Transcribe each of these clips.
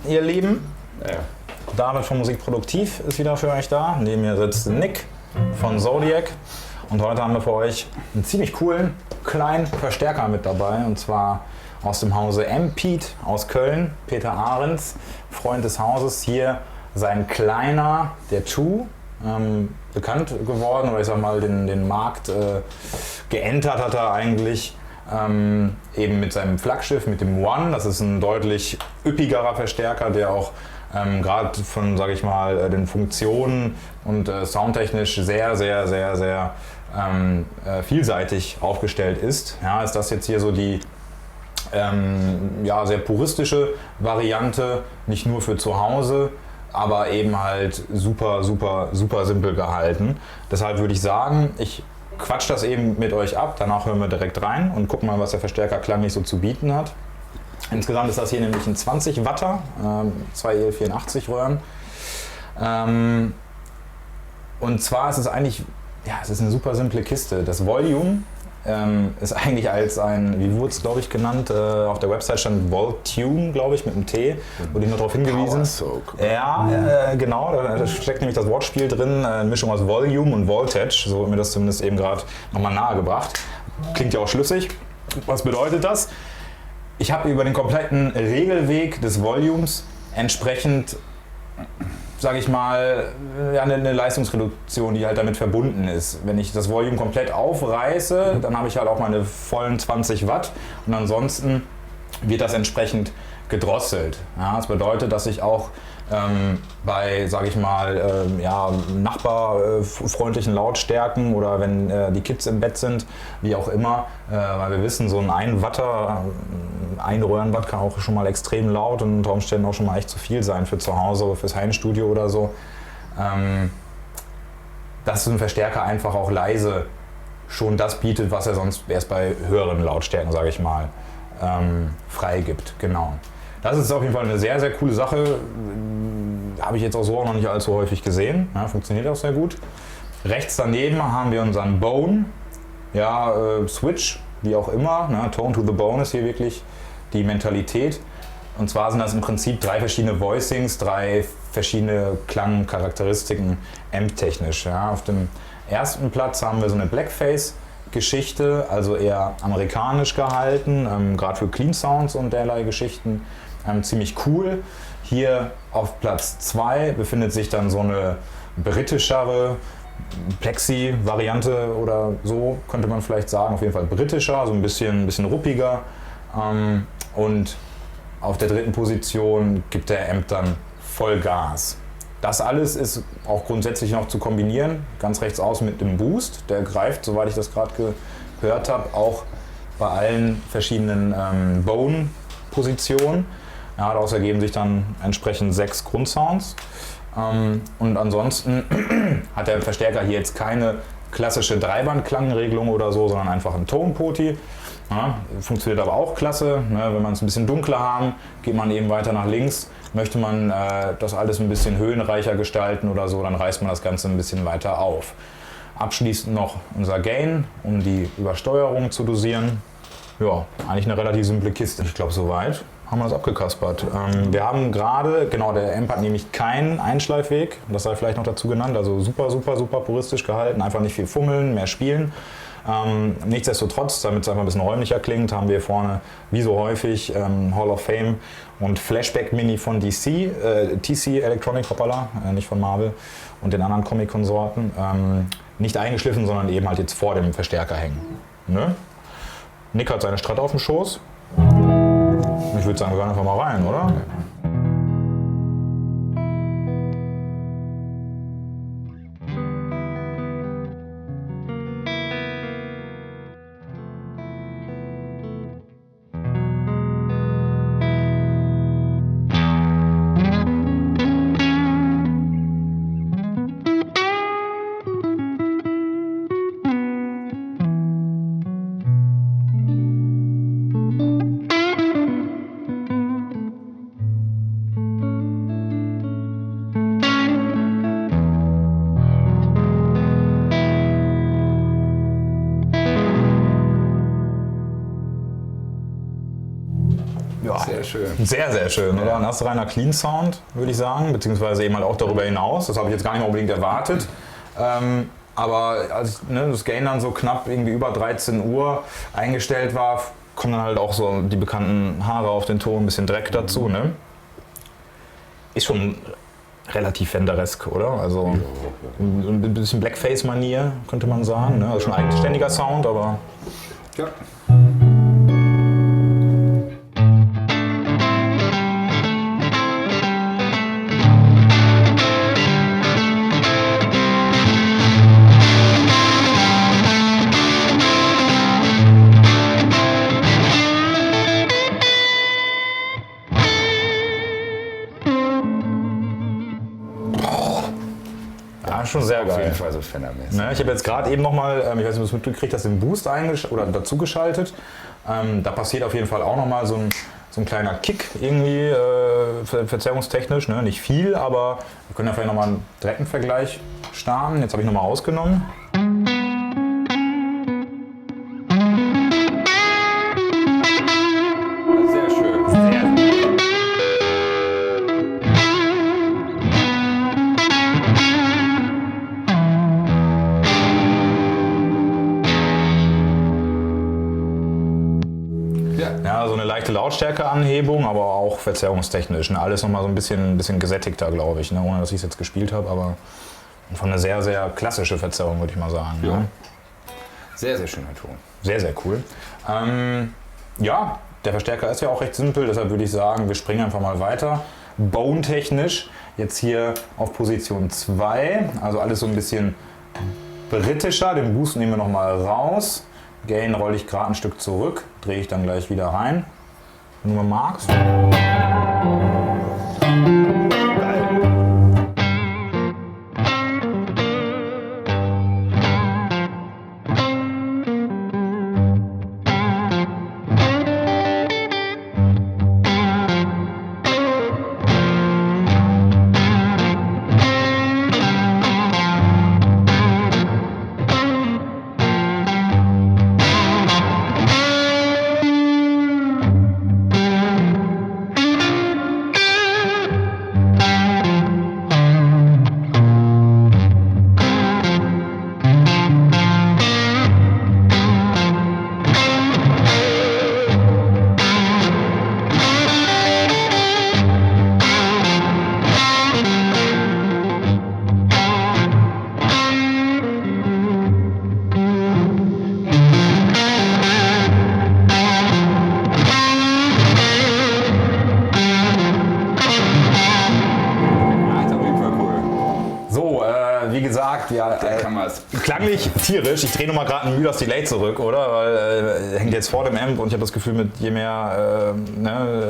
ihr Lieben. Ja. David von Musikproduktiv ist wieder für euch da. Neben mir sitzt Nick von Zodiac. Und heute haben wir für euch einen ziemlich coolen kleinen Verstärker mit dabei. Und zwar aus dem Hause M-Pete aus Köln. Peter Ahrens, Freund des Hauses. Hier sein kleiner, der Two, bekannt geworden. Oder ich sag mal, den Markt geentert hat er eigentlich. Eben mit seinem Flaggschiff, mit dem One. Das ist ein deutlich üppigerer Verstärker, der auch gerade von, sage ich mal, den Funktionen und soundtechnisch sehr vielseitig aufgestellt ist. Ja, ist das jetzt hier so die sehr puristische Variante, nicht nur für zu Hause, aber eben halt super simpel gehalten. Deshalb würde ich sagen, ich quatsch das eben mit euch ab, danach hören wir direkt rein und gucken mal, was der Verstärker klanglich so zu bieten hat. Insgesamt ist das hier nämlich ein 20 Watter, 2 EL84 Röhren. Und zwar ist es eigentlich, es ist eine super simple Kiste. Das Volume ist eigentlich als ein, wie wurde es glaube ich genannt, auf der Website stand Voltune, glaube ich, mit einem T, wurde ich noch darauf hingewiesen. Ja, genau, da steckt nämlich das Wortspiel drin, eine Mischung aus Volume und Voltage, so wird mir das zumindest eben gerade nochmal nahegebracht. Klingt ja auch schlüssig. Was bedeutet das? Ich habe über den kompletten Regelweg des Volumes entsprechend, sage ich mal, eine Leistungsreduktion, die halt damit verbunden ist. Wenn ich das Volume komplett aufreiße, dann habe ich halt auch meine vollen 20 Watt und ansonsten wird das entsprechend gedrosselt. Ja, das bedeutet, dass ich auch bei, sage ich mal, nachbarfreundlichen Lautstärken oder wenn die Kids im Bett sind, wie auch immer, weil wir wissen, so ein Watter, ein Röhrenwatt kann auch schon mal extrem laut und unter Umständen auch schon mal echt zu viel sein für zu Hause oder fürs Heimstudio oder so. Dass so ein Verstärker einfach auch leise schon das bietet, was er sonst erst bei höheren Lautstärken, sage ich mal, freigibt. Genau. Das ist auf jeden Fall eine sehr coole Sache. Habe ich jetzt auch so noch nicht allzu häufig gesehen. Ja, funktioniert auch sehr gut. Rechts daneben haben wir unseren Bone. Switch, wie auch immer. Ne? Tone to the Bone ist hier wirklich die Mentalität. Und zwar sind das im Prinzip 3 verschiedene Voicings, 3 verschiedene Klangcharakteristiken amp-technisch. Ja? Auf dem ersten Platz haben wir so eine Blackface-Geschichte, also eher amerikanisch gehalten, gerade für Clean Sounds und derlei Geschichten. Ziemlich cool. Hier auf Platz 2 befindet sich dann so eine britischere Plexi-Variante oder so, könnte man vielleicht sagen. Auf jeden Fall britischer, so ein bisschen ruppiger. Und auf der 3. Position gibt der Amp dann Vollgas. Das alles ist auch grundsätzlich noch zu kombinieren, ganz rechts außen mit dem Boost. Der greift, soweit ich das gerade gehört habe, auch bei allen verschiedenen Bone-Positionen. Ja, daraus ergeben sich dann entsprechend 6 Grundsounds. Und ansonsten hat der Verstärker hier jetzt keine klassische Dreiband-Klangregelung oder so, sondern einfach ein Tone-Poti. Ja, funktioniert aber auch klasse. Ne? Wenn man es ein bisschen dunkler haben, geht man eben weiter nach links. Möchte man das alles ein bisschen höhenreicher gestalten oder so, dann reißt man das Ganze ein bisschen weiter auf. Abschließend noch unser Gain, um die Übersteuerung zu dosieren. Ja, eigentlich eine relativ simple Kiste. Ich glaube, soweit haben wir das abgekaspert. Wir haben gerade, genau, der Amp hat nämlich keinen Einschleifweg, das sei vielleicht noch dazu genannt, also super puristisch gehalten, einfach nicht viel fummeln, mehr spielen. Nichtsdestotrotz, damit es einfach ein bisschen räumlicher klingt, haben wir vorne, wie so häufig, Hall of Fame und Flashback Mini von TC Electronic, nicht von Marvel und den anderen Comic-Konsorten. Nicht eingeschliffen, sondern eben halt jetzt vor dem Verstärker hängen. Ne? Nick hat seine Strat auf dem Schoß. Ich würde sagen, wir gehen einfach mal rein, oder? schön. Sehr, sehr schön, oder? Ein astreiner Clean Sound, würde ich sagen, beziehungsweise eben halt auch darüber hinaus. Das habe ich jetzt gar nicht mal unbedingt erwartet. Aber als das Gain dann so knapp irgendwie über 13 Uhr eingestellt war, kommen dann halt auch so die bekannten Haare auf den Ton, ein bisschen Dreck dazu. Ne? Ist schon relativ Fenderesk, oder? Also ein bisschen Blackface-Manier, könnte man sagen. Ne? Also schon ein eigenständiger Sound, aber... Ja. Schon sehr geil. Auf jeden Fall so Fender-mäßig. Ne, ich habe jetzt gerade eben nochmal, ich weiß nicht, ob du es mitgekriegt hast, den Boost dazu geschaltet. Da passiert auf jeden Fall auch nochmal so ein kleiner Kick irgendwie, verzerrungstechnisch. Ne? Nicht viel, aber wir können ja vielleicht nochmal einen direkten Vergleich starten. Jetzt habe ich nochmal ausgenommen. Sehr schön. Ja, so eine leichte Lautstärkeanhebung, aber auch verzerrungstechnisch. Ne? Alles nochmal so ein bisschen gesättigter, glaube ich, ne? Ohne dass ich es jetzt gespielt habe, aber von eine sehr, sehr klassische Verzerrung, würde ich mal sagen. Ja. Ne? Sehr, sehr schöner Ton. Sehr, sehr cool. Ja, der Verstärker ist ja auch recht simpel, deshalb würde ich sagen, wir springen einfach mal weiter. Bone-technisch jetzt hier auf Position 2, also alles so ein bisschen britischer. Den Boost nehmen wir nochmal raus. Gain rolle ich gerade ein Stück zurück, drehe ich dann gleich wieder rein, wenn du mal magst. Wie gesagt, ja, klanglich tierisch. Ich drehe nochmal gerade ein das Delay zurück, oder? Weil hängt jetzt vor dem Amp und ich habe das Gefühl, mit je mehr,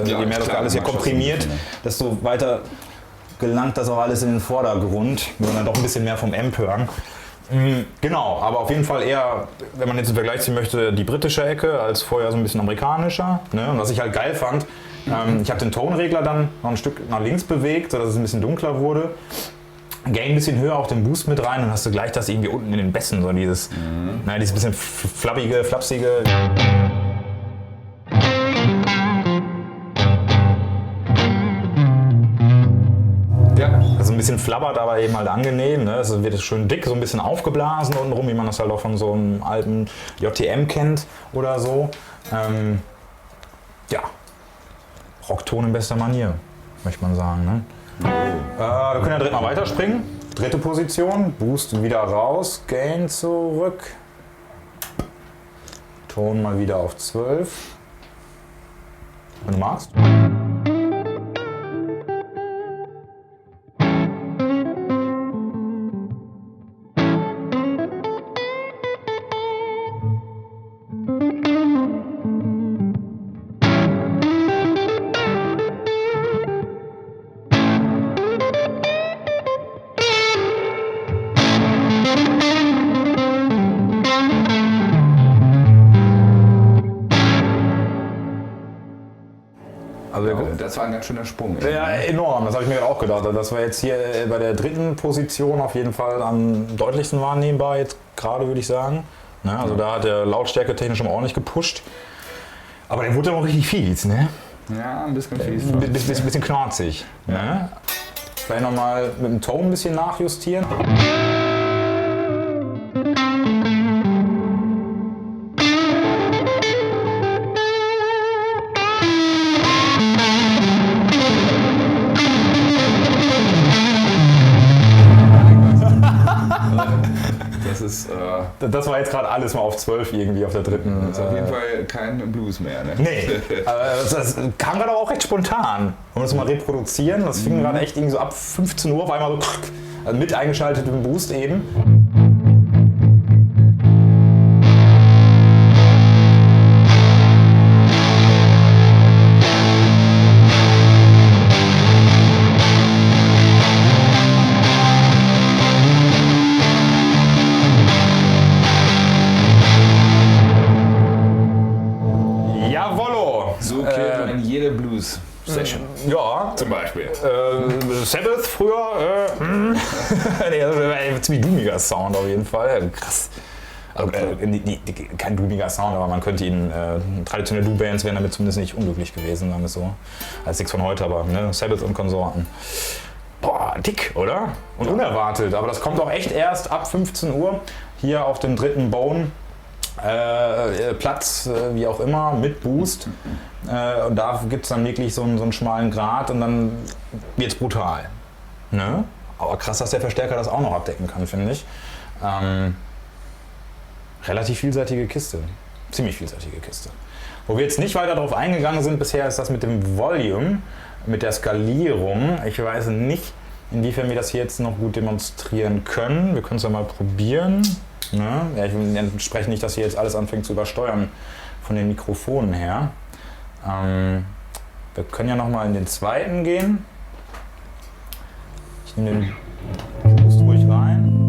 je mehr das alles hier komprimiert, desto weiter gelangt das auch alles in den Vordergrund. Wir wollen dann doch ein bisschen mehr vom Amp hören. Genau, aber auf jeden Fall eher, wenn man jetzt einen Vergleich ziehen möchte, die britische Ecke als vorher so ein bisschen amerikanischer. Ne? Und was ich halt geil fand, ich habe den Tonregler dann noch ein Stück nach links bewegt, sodass es ein bisschen dunkler wurde. Gain ein bisschen höher, auch den Boost mit rein, dann hast du gleich das irgendwie unten in den Bässen, so dieses, dieses bisschen flappige, flapsige. Ja. Also ein bisschen flabbert, aber eben halt angenehm. Ne? Also wird es schön dick, so ein bisschen aufgeblasen untenrum, wie man das halt auch von so einem alten JTM kennt oder so. Ja, Rockton in bester Manier, möchte man sagen. Ne? Wir können ja direkt mal weiterspringen. Dritte Position, Boost wieder raus, Gain zurück. Ton mal wieder auf 12. Wenn du magst. Also, das war ein ganz schöner Sprung. Ja, enorm, das habe ich mir auch gedacht. Das war jetzt hier bei der dritten Position auf jeden Fall am deutlichsten wahrnehmbar, jetzt gerade würde ich sagen. Ne, also da hat der Lautstärke technisch schon ordentlich gepusht. Aber der wurde auch richtig fies, ne? Ja, ein bisschen fies. Bisschen knorzig. Ne? Vielleicht nochmal mit dem Ton ein bisschen nachjustieren. Das war jetzt gerade alles mal auf 12 irgendwie auf der dritten. Das ist auf jeden Fall kein Blues mehr. Ne? Nee, das kam gerade auch recht spontan. Wollen wir das mal reproduzieren? Das fing gerade echt irgendwie so ab 15 Uhr auf einmal so also mit eingeschaltetem Boost eben. So klingt man in jede Blues-Session. Ja. Zum Beispiel. Sabbath früher. Nee, das war ein ziemlich doomiger Sound auf jeden Fall. Krass. Also, kein doomiger Sound, aber man könnte ihn, traditionelle Doo-Bands wären damit zumindest nicht unglücklich gewesen, sagen wir so. Als nichts von heute, aber ne, Sabbath und Konsorten. Boah, dick, oder? Und unerwartet, aber das kommt auch echt erst ab 15 Uhr hier auf dem dritten Bone. Platz, wie auch immer, mit Boost. Und da gibt es dann wirklich so einen schmalen Grat und dann wird es brutal. Ne? Aber krass, dass der Verstärker das auch noch abdecken kann, finde ich. Relativ vielseitige Kiste. Ziemlich vielseitige Kiste. Wo wir jetzt nicht weiter darauf eingegangen sind bisher, ist das mit dem Volume, mit der Skalierung. Ich weiß nicht, inwiefern wir das hier jetzt noch gut demonstrieren können. Wir können es ja mal probieren. Ne? Ja, ich entspreche nicht, dass hier jetzt alles anfängt zu übersteuern von den Mikrofonen her. Wir können ja nochmal in den zweiten gehen. Ich nehme den Boost ruhig rein.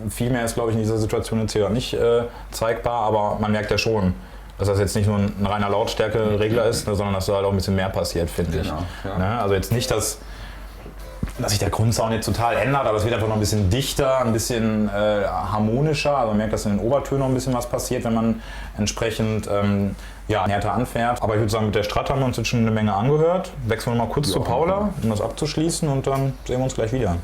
Viel mehr ist, glaube ich, in dieser Situation jetzt hier nicht zeigbar, aber man merkt ja schon, dass das jetzt nicht nur ein reiner Lautstärke-Regler ist, ne, sondern dass da halt auch ein bisschen mehr passiert, finde ich. Ja. Ne? Also jetzt nicht, dass sich der Grundsound jetzt total ändert, aber es wird einfach noch ein bisschen dichter, ein bisschen harmonischer. Also man merkt, dass in den Obertönen noch ein bisschen was passiert, wenn man entsprechend härter anfährt. Aber ich würde sagen, mit der Strat haben wir uns jetzt schon eine Menge angehört. Wechseln wir mal kurz zu Paula, um das abzuschließen und dann sehen wir uns gleich wieder.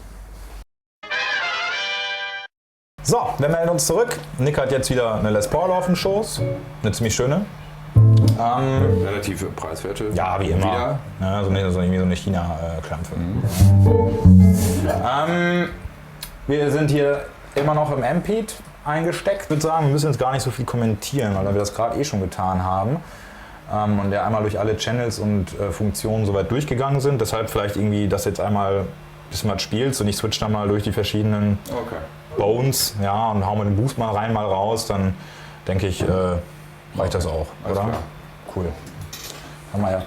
So, wir melden uns zurück. Nick hat jetzt wieder eine Les Paul auf dem Schoß. Eine ziemlich schöne. Relativ preiswerte. Ja, wie immer. Ja, so eine China-Klampfe. Wir sind hier immer noch im Amped eingesteckt. Ich würde sagen, wir müssen jetzt gar nicht so viel kommentieren, weil wir das gerade schon getan haben. Und ja einmal durch alle Channels und Funktionen soweit durchgegangen sind. Deshalb vielleicht irgendwie das jetzt einmal ein bisschen was spielst und ich switch dann mal durch die verschiedenen Bones, ja, und hau mal den Boost mal rein, mal raus, dann denke ich, reicht das auch, oder? Klar. Cool. Haben wir ja.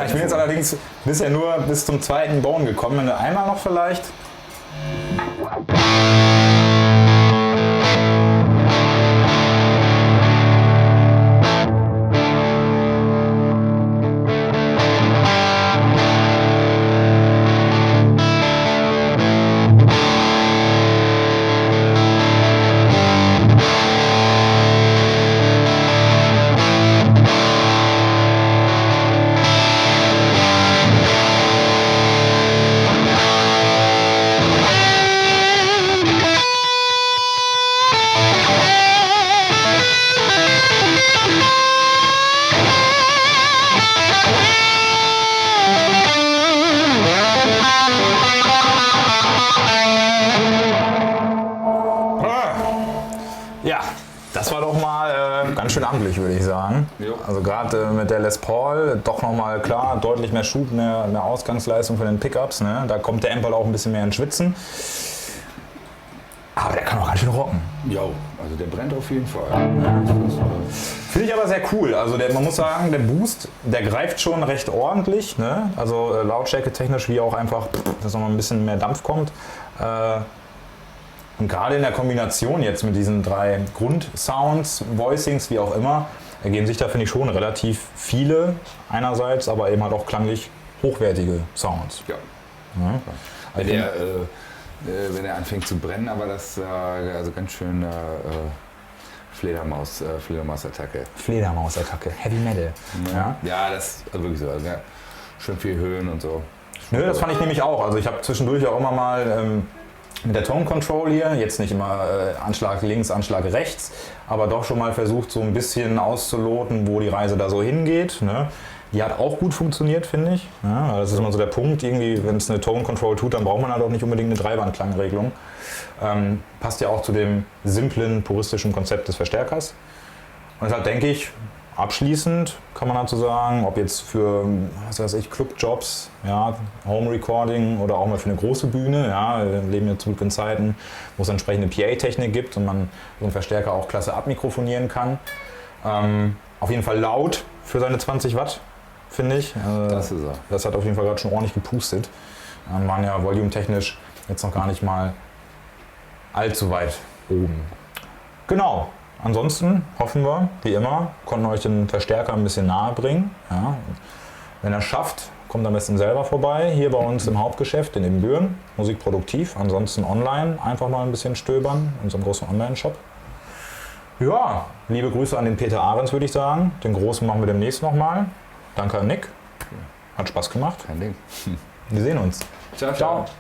Ja, ich bin jetzt allerdings bisher nur bis zum zweiten Bone gekommen. Wenn du einmal noch vielleicht. Ja, das war doch mal ganz schön amtlich, würde ich sagen. Jo. Also gerade mit der Les Paul doch nochmal klar, deutlich mehr Schub, mehr Ausgangsleistung von den Pickups. Ne? Da kommt der Amp auch ein bisschen mehr ins Schwitzen. Aber der kann auch ganz schön rocken. Jo, also der brennt auf jeden Fall. Finde ich aber sehr cool. Also man muss sagen, der Boost, der greift schon recht ordentlich. Ne? Also Lautstärke technisch wie auch einfach, dass noch mal ein bisschen mehr Dampf kommt. Und gerade in der Kombination jetzt mit diesen 3 Grundsounds, Voicings, wie auch immer, ergeben sich da, finde ich, schon relativ viele einerseits, aber eben halt auch klanglich hochwertige Sounds. Ja. Ja. Wenn er anfängt zu brennen, aber das also ganz schön Fledermaus-Attacke. Fledermaus-Attacke, Heavy Metal. Ja. Ja, das ist also wirklich so. Also, ja, schön viel Höhen und so. Nö, das fand ich nämlich auch. Also ich habe zwischendurch auch immer mal mit der Tone Control hier, jetzt nicht immer Anschlag links, Anschlag rechts, aber doch schon mal versucht, so ein bisschen auszuloten, wo die Reise da so hingeht. Ne? Die hat auch gut funktioniert, finde ich. Ja, das ist immer so der Punkt, irgendwie, wenn es eine Tone Control tut, dann braucht man halt auch nicht unbedingt eine Dreiband-Klangregelung. Passt ja auch zu dem simplen, puristischen Konzept des Verstärkers. Und deshalb denke ich, abschließend kann man dazu sagen, ob jetzt für, was weiß ich, Clubjobs, ja, Home Recording oder auch mal für eine große Bühne, ja, wir leben ja zum Glück in Zeiten, wo es entsprechende PA-Technik gibt und man so einen Verstärker auch klasse abmikrofonieren kann. Auf jeden Fall laut für seine 20 Watt, finde ich. Das ist er. Das hat auf jeden Fall gerade schon ordentlich gepustet. Waren ja volumetechnisch jetzt noch gar nicht mal allzu weit oben. Genau. Ansonsten hoffen wir, wie immer, konnten euch den Verstärker ein bisschen nahe bringen. Ja. Wenn er schafft, kommt am besten selber vorbei, hier bei uns im Hauptgeschäft in Ibbenbüren, Musikproduktiv. Ansonsten online einfach mal ein bisschen stöbern in unserem großen Online-Shop. Ja, liebe Grüße an den Peter Ahrens, würde ich sagen. Den großen machen wir demnächst nochmal. Danke an Nick. Hat Spaß gemacht. Kein Ding. Wir sehen uns. Ciao, ciao. Ciao.